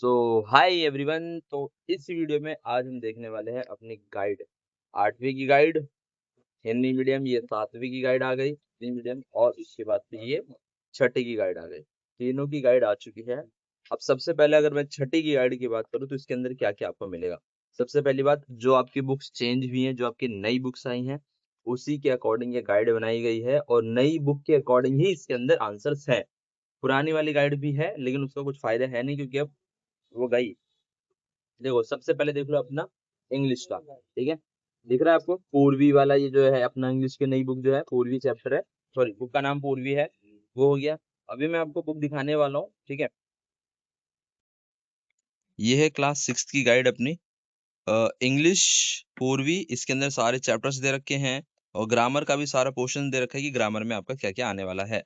सो hi everyone. तो इस video में आज हम देखने वाले हैं अपनी गाइड, 8वीं की गाइड हिंदी मीडियम, ये 7वीं की गाइड आ गई हिंदी मीडियम, और इसके बाद फिर ये 6ठी की गाइड आ गई। तीनों की गाइड आ चुकी है। अब सबसे पहले अगर मैं 6ठी की गाइड की बात करूँ तो इसके अंदर क्या क्या आपको मिलेगा। सबसे पहली बात, जो आपकी बुक्स चेंज हुई हैं, जो आपकी नई बुक्स आई हैं, उसी के अकॉर्डिंग ये गाइड बनाई गई है, और नई बुक के अकॉर्डिंग ही इसके अंदर आंसर्स है। पुरानी वाली गाइड भी है लेकिन उसका कुछ फायदा है नहीं, क्योंकि अब वो गई। देखो सबसे पहले देख लो अपना इंग्लिश का, ठीक है। दिख रहा है आपको पूर्वी वाला, ये जो है अपना इंग्लिश की नई बुक जो है, पूर्वी चैप्टर है, सॉरी बुक का नाम पूर्वी है, वो हो गया। अभी मैं आपको बुक दिखाने वाला हूँ, ठीक है। ये है क्लास 6 की गाइड अपनी, इंग्लिश पूर्वी। इसके अंदर सारे चैप्टर्स दे रखे हैं, और ग्रामर का भी सारा पोर्शन दे रखा है कि ग्रामर में आपका क्या क्या आने वाला है।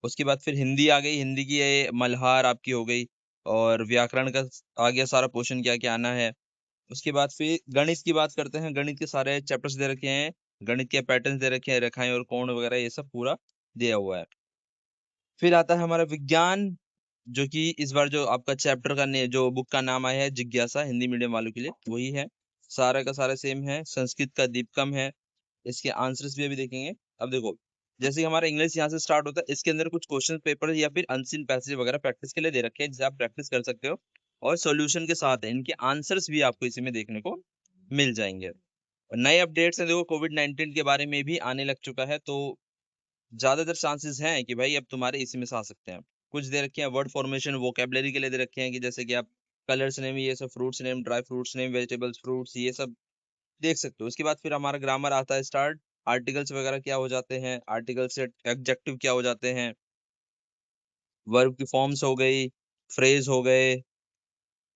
उसके बाद फिर हिंदी आ गई, हिंदी की ये मल्हार आपकी हो गई, और व्याकरण का आ गया सारा पोर्शन क्या क्या आना है। उसके बाद फिर गणित की बात करते हैं। गणित के सारे चैप्टर्स दे रखे हैं, गणित के पैटर्न्स दे रखे हैं, रेखाएं और कोण वगैरह ये सब पूरा दिया हुआ है। फिर आता है हमारा विज्ञान, जो कि इस बार जो आपका चैप्टर का जो बुक का नाम आया है जिज्ञासा, हिंदी मीडियम वालों के लिए वही है। सारा का सारा सेम है। संस्कृत का दीपकम है, इसके आंसर्स भी अभी देखेंगे। अब देखो, जैसे कि हमारा इंग्लिश यहाँ से स्टार्ट होता है, इसके अंदर कुछ क्वेश्चन पेपर या फिर अनसीन पैसेज वगैरह प्रैक्टिस के लिए दे रखे हैं, जिसे आप प्रैक्टिस कर सकते हो, और सॉल्यूशन के साथ है इनके आंसर्स भी आपको इसी में देखने को मिल जाएंगे। और नए अपडेट्स हैं, देखो कोविड-19 के बारे में भी आने लग चुका है, तो ज्यादातर चांसेस हैं कि भाई अब तुम्हारे इसी में से आ सकते हैं। कुछ दे रखे हैं वर्ड फॉर्मेशन वोकेबलरी के लिए दे रखे हैं, कि जैसे कि आप कलर्स नेम, ये सब fruits name, dry fruits name, vegetables fruits, ये सब देख सकते हो। उसके बाद फिर हमारा ग्रामर आता है स्टार्ट। आर्टिकल्स वगैरह क्या हो जाते हैं, आर्टिकल से एडजेक्टिव क्या हो जाते हैं, वर्ब की फॉर्म्स हो गई, फ्रेज हो गए,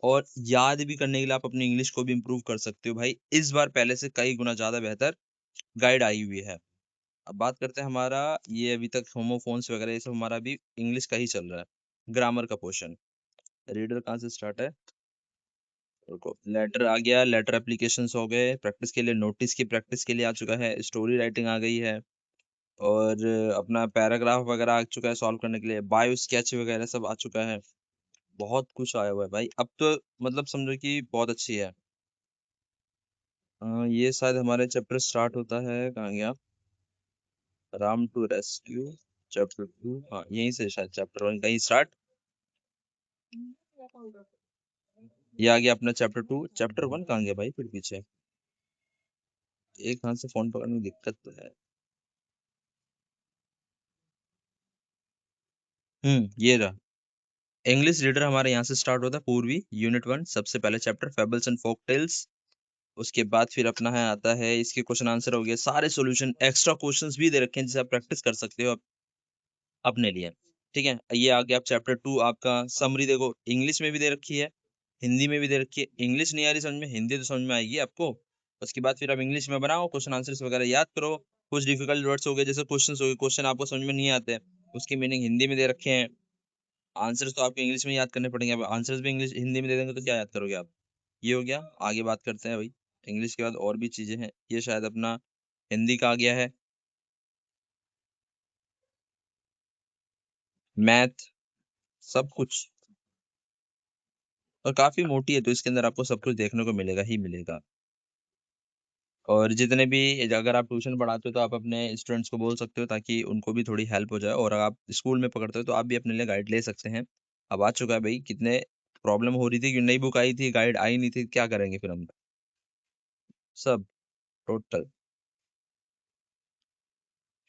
और याद भी करने के लिए आप अपनी इंग्लिश को भी इम्प्रूव कर सकते हो। भाई इस बार पहले से कई गुना ज्यादा बेहतर गाइड आई हुई है। अब बात करते हैं हमारा, ये अभी तक होमोफोन्स वगैरह ये सब हमारा भी इंग्लिश का ही चल रहा है। ग्रामर का पोर्शन, रीडर कहाँ से स्टार्ट है, रुको, लेटर आ गया, लेटर एप्लीकेशंस हो गए, प्रैक्टिस के लिए नोटिस की प्रैक्टिस के लिए आ चुका है, स्टोरी राइटिंग आ गई है, और अपना पैराग्राफ वगैरह आ चुका है सॉल्व करने के लिए, बायो स्केच वगैरह सब आ चुका है। बहुत कुछ आया हुआ है भाई, अब तो मतलब समझो कि बहुत अच्छी है। ये शायद हमारे चैप्टर स्टार्ट होता है, कहाँ गया, राम टू रेस्क्यू चैप्टर 2, हाँ यहीं से शायद चैप्टर 1 कहीं स्टार्ट। ये आ गया अपना चैप्टर 2। चैप्टर 1 कहाँ गया भाई फिर पीछे, एक हाथ से फोन पकड़ने में दिक्कत तो है। ये रहा। इंग्लिश रीडर हमारे यहाँ से स्टार्ट होता है, पूर्वी यूनिट 1, सबसे पहले chapter fables and folk tales. उसके बाद फिर अपना है आता है, इसके क्वेश्चन आंसर हो गए, सारे सॉल्यूशन, एक्स्ट्रा क्वेश्चंस भी दे रखे हैं जिसे आप प्रैक्टिस कर सकते हो अपने लिए, ठीक है। ये आ गया आप चैप्टर 2, आपका समरी देखो, इंग्लिश में भी दे रखी है, हिंदी में भी दे रखी है। इंग्लिश नहीं आ रही समझ में, हिंदी तो समझ में आएगी आपको। उसके बाद फिर आप इंग्लिश में बनाओ, क्वेश्चन आंसर्स वगैरह याद करो। कुछ डिफिकल्ट वर्ड्स हो गए, जैसे क्वेश्चन हो गए, क्वेश्चन आपको समझ में नहीं आते, उसकी मीनिंग हिंदी में दे रखे हैं। आंसर्स तो आपको इंग्लिश में याद करने पड़ेंगे, अब आंसर्स भी इंग्लिश हिंदी में दे देंगे तो क्या याद करोगे आप। ये हो गया। आगे बात करते हैं भाई, इंग्लिश के बाद और भी चीजें हैं। ये शायद अपना हिंदी का आ गया है, मैथ, सब कुछ, और काफी मोटी है, तो इसके अंदर आपको सब कुछ देखने को मिलेगा ही मिलेगा। और जितने भी, अगर आप ट्यूशन पढ़ाते हो तो आप अपने स्टूडेंट्स को बोल सकते हो, ताकि उनको भी थोड़ी हेल्प हो जाए, और अगर आप स्कूल में पढ़ते हो तो आप भी अपने लिए गाइड ले सकते हैं। अब आ चुका है भाई, कितने प्रॉब्लम हो रही थी कि नई बुक आई थी, गाइड आई नहीं थी, क्या करेंगे फिर हम सब टोटल।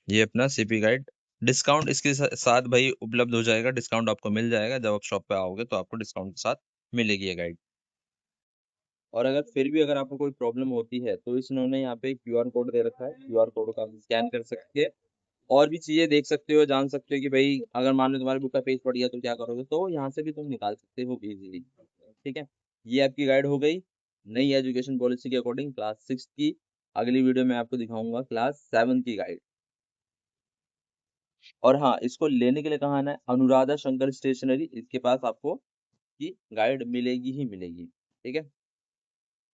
ये अपना सीपी गाइड, डिस्काउंट इसके साथ भाई उपलब्ध हो जाएगा, डिस्काउंट आपको मिल जाएगा, जब आप शॉप पे आओगे तो आपको डिस्काउंट के साथ मिलेगी ये गाइड। और अगर फिर भी अगर आपको कोई प्रॉब्लम होती है तो इन्होंने यहाँ पे क्यूआर कोड दे रखा है, क्यूआर कोड का आप स्कैन कर सकते हैं, और भी चीजें देख सकते हो, जान सकते हो कि भाई अगर मान लो तुम्हारे बुक का पेज पड़ गया तो क्या करोगे, तो यहाँ से भी तुम निकाल सकते हो इजीली, ठीक है। ये आपकी गाइड हो गई नई एजुकेशन पॉलिसी के अकॉर्डिंग क्लास 6 की। अगली वीडियो में आपको दिखाऊंगा क्लास 7 की गाइड। और हाँ, इसको लेने के लिए कहाँ आना है, अनुराधा शंकर स्टेशनरी, इसके पास आपको की गाइड मिलेगी ही मिलेगी, ठीक है।